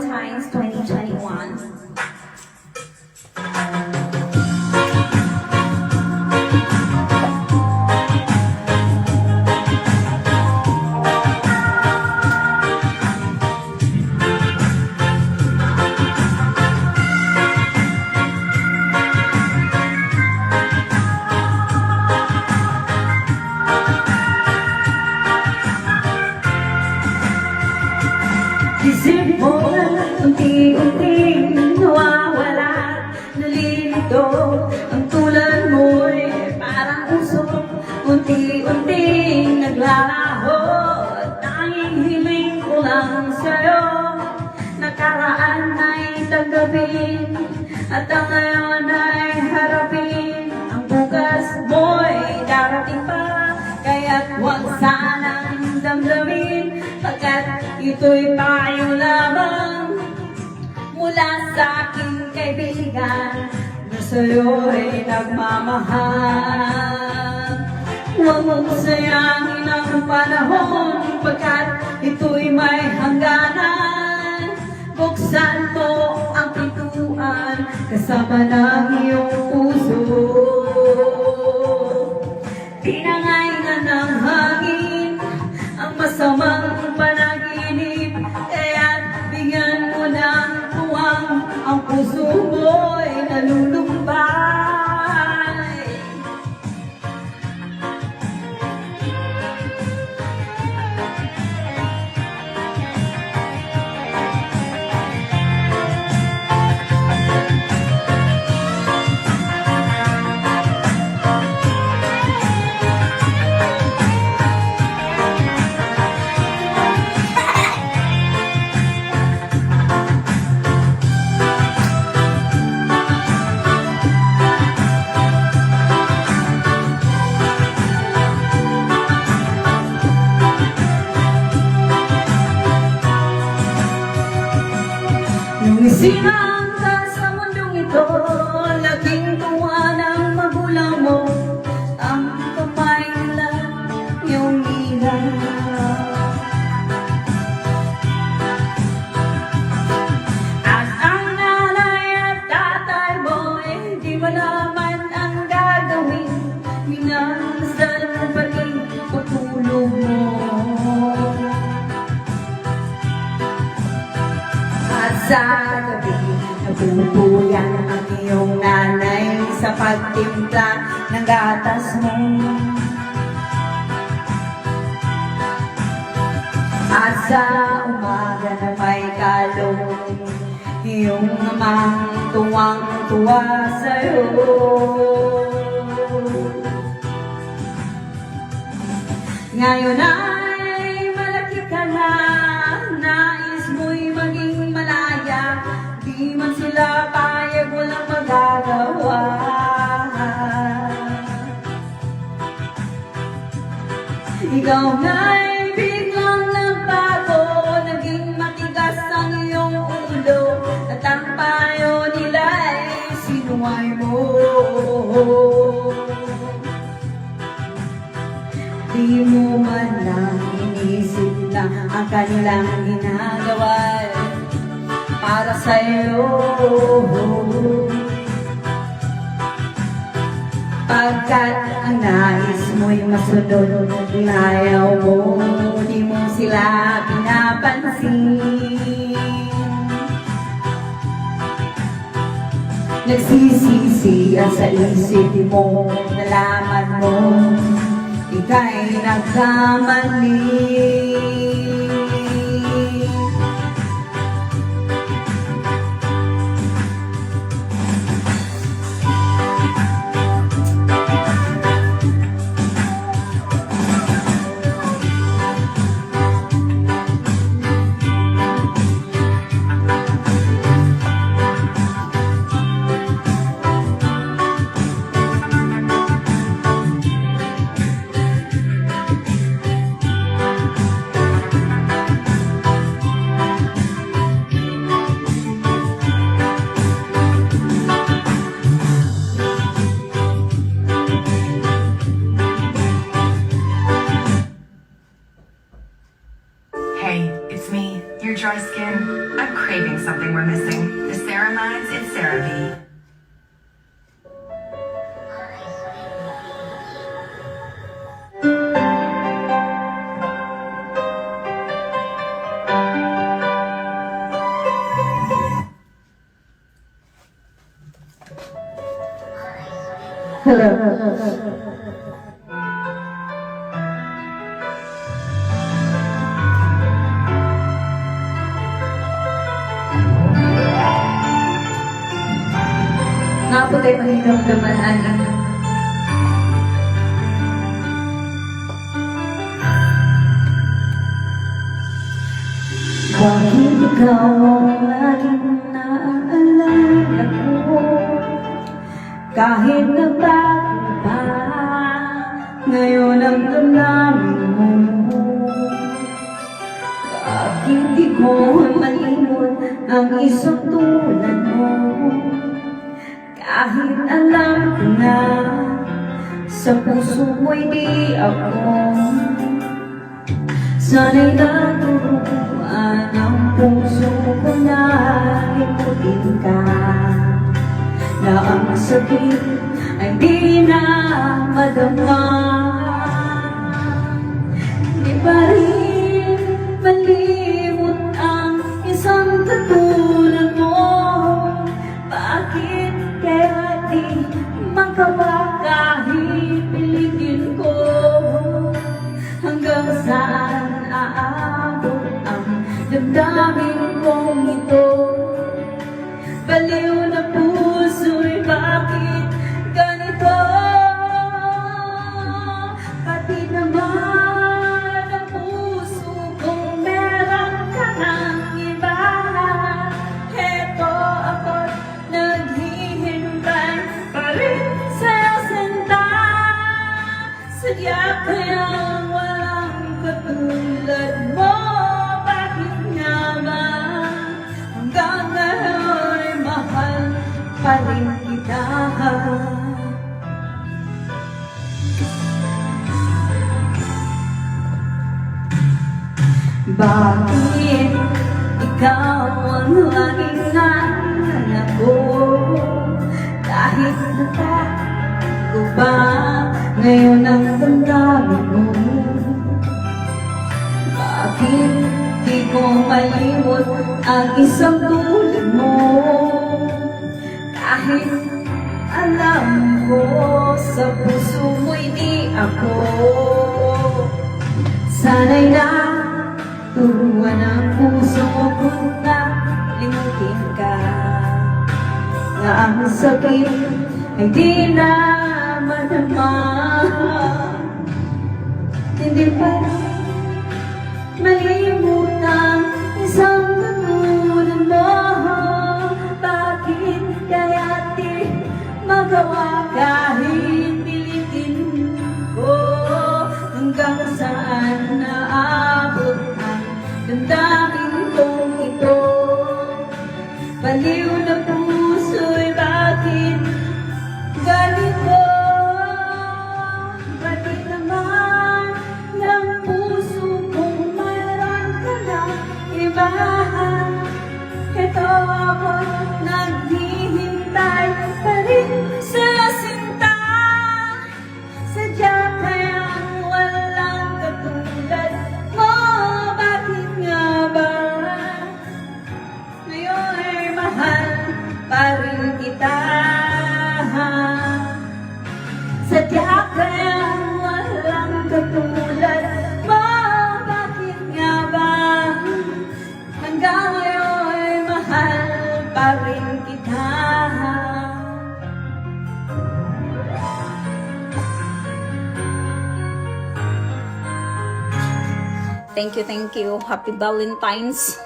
Valentine's 2021. Isip mo unti-unting nawawala, nalilito. Ang tulad mo'y parang usok, unti-unting naglalaho. Tanging hiling ko lang sa'yo, nakaraan ay tanggapin, at ang ngayon ay harapin. Ang bukas mo'y darating pa, kaya't huwag sanang damdamin, pagkat ito'y payo lamang mula sa aking kaibigan na sa'yo'y nagmamahal. Huwag mong sayangin ang panahon, pagkat ito'y may hangganan. Buksan mo ang pintuan kasama ng iyong puso. Pinangay na ng hangin ang masamang panaginip, kaya't bigyan mo ng puwang ang puso mo'y nalulumbay. Nung isinang ka sa mundong ito, laging tuwa ng magulang mo, ang kamay nila iyong ilaw. At ang nanay at tatay mo, hindi mo naman ang gagawin, minasal mo pa rin pagtulog mo. Sa gabi, nabubuyan ang iyong nanay sa pagtimpla ng gatas mo. At sa umaga na may kalong, iyong amang tuwang-tuwa sa'yo. Ngayon ay malaki ka na, nais mo'y maging malaya, di man sila payag, walang magagawa. Ikaw na'y biglang nagbago, naging matigas ang iyong ulo, at ang payo nila'y sinuway mo. Di mo man lang inisip na ang kanilang ginagawa para sa'yo. Pagkat ang nais mo'y masunod, ayaw mo, di mo sila pinapansin. Nagsisisi ang sa isip mo, nalaman mo ika'y nagkamali. therapy. Nga po tayo mahiramdaman, anak. Bakit ikaw ang laging naaalala ko? Kahit nagbago pa, ngayon ang damdamin mo. Bakit di ko malimot ang isang tulad mo? Kahit alam ko na sa puso mo'y di ako. Sana'y naturuan ang puso ko na limutin ka, na ang sakit ay di na madama. Di pa rin malimot ang isang katulad mo. Bakit kaya di magawa kahit pilitin ko? Hanggang saan aabot ang damdamin kong ito? Baliw na puso'y bakit ganito? Pati naman ang puso kong meron ka ng iba. Heto ako't naghihintay pa rin sa'yo sinta. Sadya kayang walang katulad mo. Bakit nga ba hanggang ngayon'y mahal pa rin kita? Bakit ikaw ang laging naalala ko? Kahit natago ba ngayon ang damdamin mo? Bakit di ko malimot ang isang tulad mo? Kahit alam ko sa puso mo'y di ako. Sana'y naturuan ang puso ko na limutin ka, na ang sakit ay di na madama. Hindi pa malimut ang isang katulad mo. Bakit kaya di magawa kahit pilitin ko? Hanggang saan naabot ang damdamin kong ito? Baliw na puso'y bakit ganito? Pati naman ng puso kong mayroon ka ng iba. Ito ako naghihintay pa rin sa sinta. Sadya kayang walang katulad mo. Bakit nga ba ngayon ay mahal pa rin kita? Sadya kayang walang katulad mo. Bakit nga ba hanggang ngayon ay mahal pa rin kita? Thank you, thank you. Happy Valentine's.